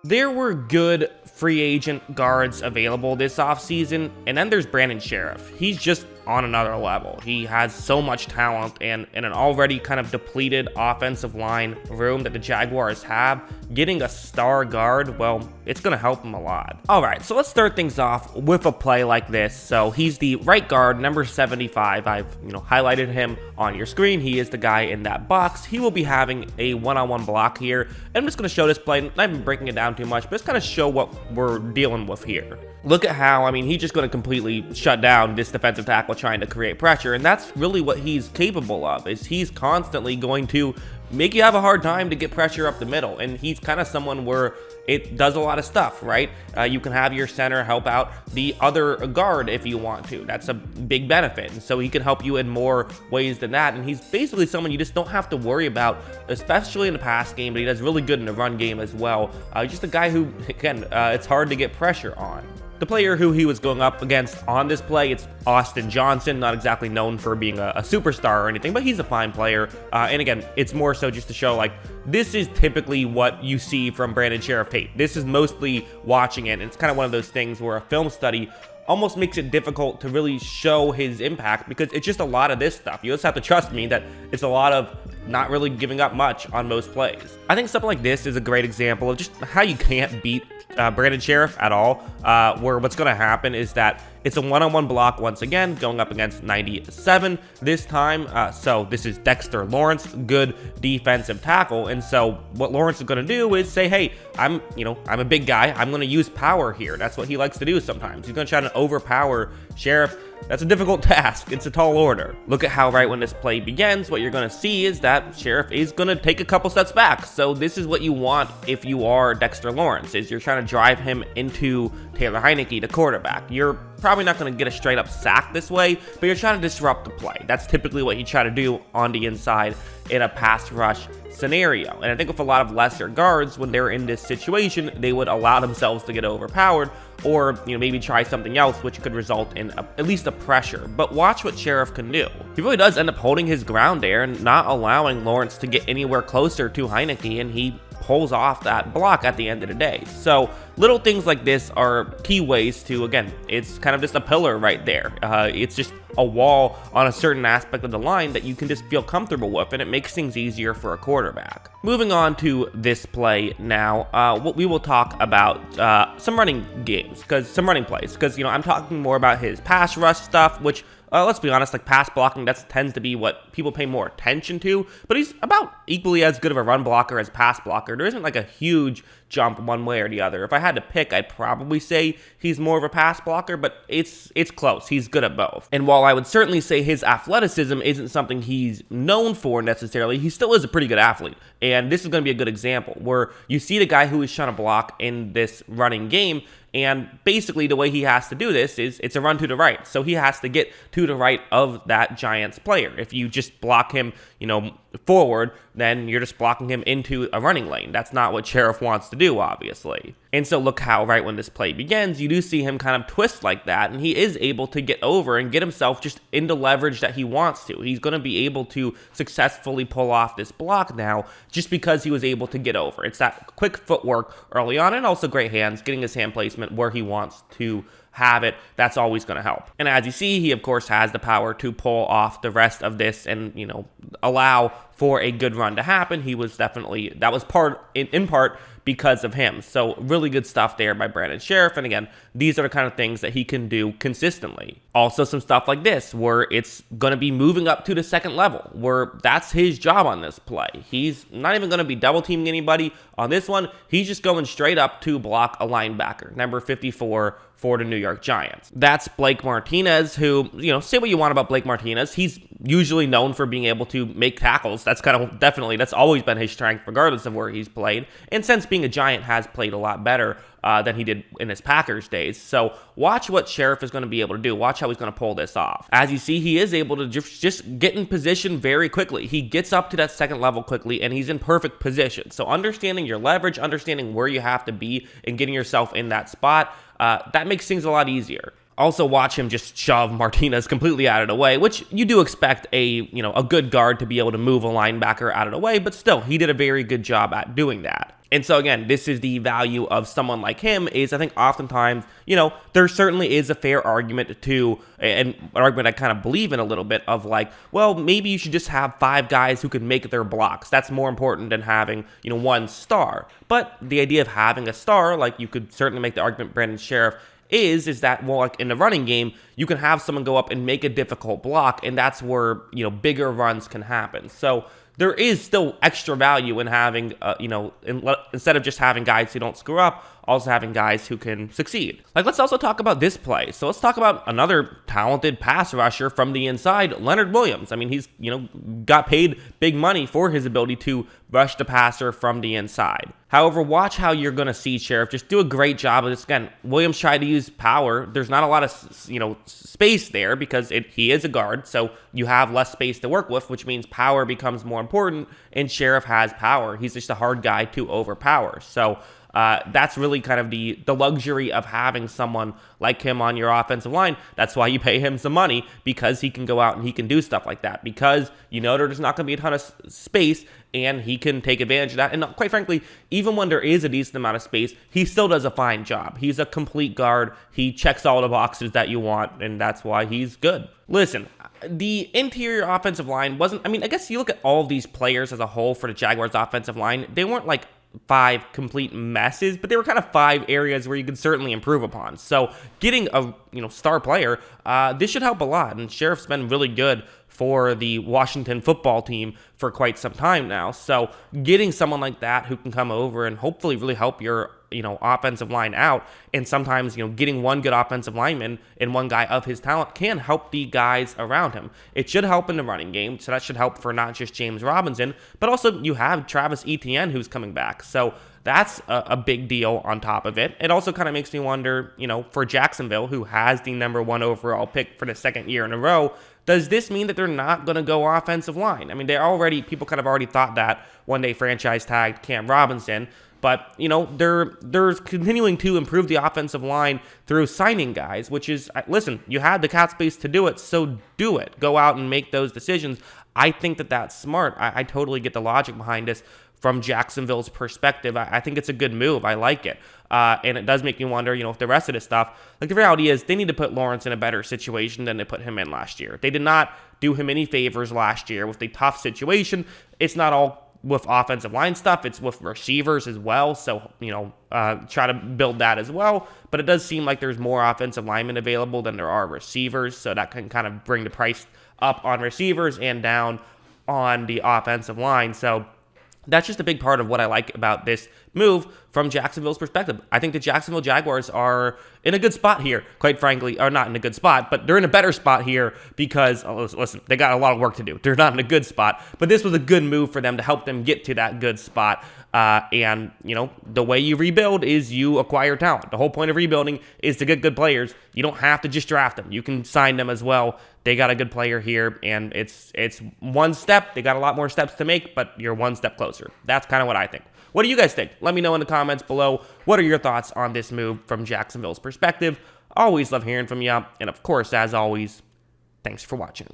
There were good free agent guards available this offseason, and then there's Brandon Scherff. He's just on another level. He has so much talent, and in an already kind of depleted offensive line room that the Jaguars have, getting a star guard, well, it's going to help him a lot. All right, so let's start things off with a play like this. So he's the right guard, number 75. I've highlighted him on your screen. He is the guy in that box. He will be having a one-on-one block here. And I'm just going to show this play, not even breaking it down too much, but just kind of show what we're dealing with here. Look at how, he's just going to completely shut down this defensive tackle trying to create pressure, and that's really what he's capable of, is he's constantly going to make you have a hard time to get pressure up the middle, and he's kind of someone where it does a lot of stuff, right? You can have your center help out the other guard if you want to. That's a big benefit, and so he can help you in more ways than that, and he's basically someone you just don't have to worry about, especially in the pass game, but he does really good in the run game as well. Just a guy who, again, it's hard to get pressure on. The player who he was going up against on this play, it's Austin Johnson, not exactly known for being a superstar or anything, but he's a fine player. And again, it's more so just to show, like, this is typically what you see from Brandon Scherff tape. This is mostly watching it. And it's kind of one of those things where a film study almost makes it difficult to really show his impact because it's just a lot of this stuff. You just have to trust me that it's a lot of not really giving up much on most plays. I think something like this is a great example of just how you can't beat Brandon Scherff at all, where what's going to happen is that it's a one-on-one block once again, going up against 97 this time. So this is Dexter Lawrence, good defensive tackle. And so what Lawrence is going to do is say, hey, I'm a big guy. I'm going to use power here. That's what he likes to do sometimes. He's going to try to overpower Scherff. That's a difficult task. It's a tall order. Look at how right when this play begins, what you're going to see is that Scherff is going to take a couple steps back. So this is what you want if you are Dexter Lawrence, is you're trying to drive him into Taylor Heinicke, the quarterback. You're probably not going to get a straight up sack this way, but you're trying to disrupt the play. That's typically what you try to do on the inside in a pass rush scenario. And I think with a lot of lesser guards, when they're in this situation, they would allow themselves to get overpowered, or maybe try something else which could result in at least a pressure. But watch what Scherff can do. He really does end up holding his ground there and not allowing Lawrence to get anywhere closer to Heinicke, and he pulls off that block at the end of the day. So little things like this are key ways to, again, it's kind of just a pillar right there. It's just a wall on a certain aspect of the line that you can just feel comfortable with, and it makes things easier for a quarterback. Moving on to this play now, what we will talk about some running games, some running plays, because I'm talking more about his pass rush stuff, which let's be honest, like pass blocking, that tends to be what people pay more attention to, but he's about equally as good of a run blocker as pass blocker. There isn't like a huge jump one way or the other. If I had to pick, I'd probably say he's more of a pass blocker, but it's close. He's good at both. And while I would certainly say his athleticism isn't something he's known for necessarily, he still is a pretty good athlete. And this is going to be a good example where you see the guy who is trying to block in this running game, and basically the way he has to do this is it's a run to the right. So he has to get to the right of that Giants player. If you just block him, forward, then you're just blocking him into a running lane. That's not what Scherff wants to do, obviously. And so look how right when this play begins, you do see him kind of twist like that, and he is able to get over and get himself just into leverage that he wants to. He's going to be able to successfully pull off this block now just because he was able to get over. It's that quick footwork early on, and also great hands, getting his hand placement where he wants to have it. That's always going to help. And as you see, he of course has the power to pull off the rest of this and allow for a good run to happen. He was definitely, that was in part because of him. So really good stuff there by Brandon Scherff. And again, these are the kind of things that he can do consistently. Also some stuff like this where it's going to be moving up to the second level, where that's his job on this play. He's not even going to be double teaming anybody on this one. He's just going straight up to block a linebacker, number 54 for the New York Giants. That's Blake Martinez, who, say what you want about Blake Martinez. He's usually known for being able to make tackles. That's that's always been his strength, regardless of where he's played. And since being a Giant, has played a lot better than he did in his Packers days. So watch what Scherff is going to be able to do. Watch how he's going to pull this off. As you see, he is able to just get in position very quickly. He gets up to that second level quickly, and he's in perfect position. So understanding your leverage, understanding where you have to be, and getting yourself in that spot, that makes things a lot easier. Also watch him just shove Martinez completely out of the way, which you do expect a good guard to be able to move a linebacker out of the way, but still, he did a very good job at doing that. And so again, this is the value of someone like him is I think oftentimes, there certainly is a fair argument to, and an argument I kind of believe in a little bit of like, well, maybe you should just have 5 guys who can make their blocks. That's more important than having, one star. But the idea of having a star, like you could certainly make the argument Brandon Scherff is that, well, like in the running game, you can have someone go up and make a difficult block, and that's where, bigger runs can happen. So there is still extra value in having, instead of just having guys who don't screw up, also having guys who can succeed. Like, let's also talk about this play. So let's talk about another talented pass rusher from the inside, Leonard Williams. I mean, he's, got paid big money for his ability to rush the passer from the inside. However, watch how you're going to see Scherff just do a great job of this. Again, Williams tried to use power. There's not a lot of, space there because he is a guard, so you have less space to work with, which means power becomes more important, and Scherff has power. He's just a hard guy to overpower. So that's really kind of the luxury of having someone like him on your offensive line. That's why you pay him some money, because he can go out and he can do stuff like that, because there's not going to be a ton of space, and he can take advantage of that. And quite frankly, even when there is a decent amount of space, he still does a fine job. He's a complete guard. He checks all the boxes that you want, and that's why he's good. Listen, the interior offensive line wasn't, I guess you look at all of these players as a whole for the Jaguars offensive line, they weren't like 5 complete messes, but they were kind of 5 areas where you could certainly improve upon. So getting a star player, this should help a lot. And Scherff's been really good for the Washington football team for quite some time now. So getting someone like that who can come over and hopefully really help your offensive line out, and sometimes getting one good offensive lineman and one guy of his talent can help the guys around him. It should help in the running game, so that should help for not just James Robinson, but also you have Travis Etienne who's coming back. So that's a big deal on top of it. It also kind of makes me wonder, for Jacksonville, who has the #1 overall pick for the 2nd year in a row, does this mean that they're not going to go offensive line? People kind of already thought that when they franchise tagged Cam Robinson, but, they're continuing to improve the offensive line through signing guys, which is, listen, you had the cap space to do it, so do it. Go out and make those decisions. I think that that's smart. I totally get the logic behind this from Jacksonville's perspective. I think it's a good move. I like it. And it does make me wonder, if the rest of this stuff, like the reality is they need to put Lawrence in a better situation than they put him in last year. They did not do him any favors last year with the tough situation. It's not all with offensive line stuff, it's with receivers as well. So, try to build that as well. But it does seem like there's more offensive linemen available than there are receivers. So that can kind of bring the price up on receivers and down on the offensive line. So that's just a big part of what I like about this move from Jacksonville's perspective. I think the Jacksonville Jaguars are in a good spot here, quite frankly, or not in a good spot, but they're in a better spot here because, listen, they got a lot of work to do. They're not in a good spot, but this was a good move for them to help them get to that good spot. And, the way you rebuild is you acquire talent. The whole point of rebuilding is to get good players. You don't have to just draft them. You can sign them as well. They got a good player here, and it's one step. They got a lot more steps to make, but you're one step closer. That's kind of what I think. What do you guys think? Let me know in the comments below. What are your thoughts on this move from Jacksonville's perspective? Always love hearing from you. And of course, as always, thanks for watching.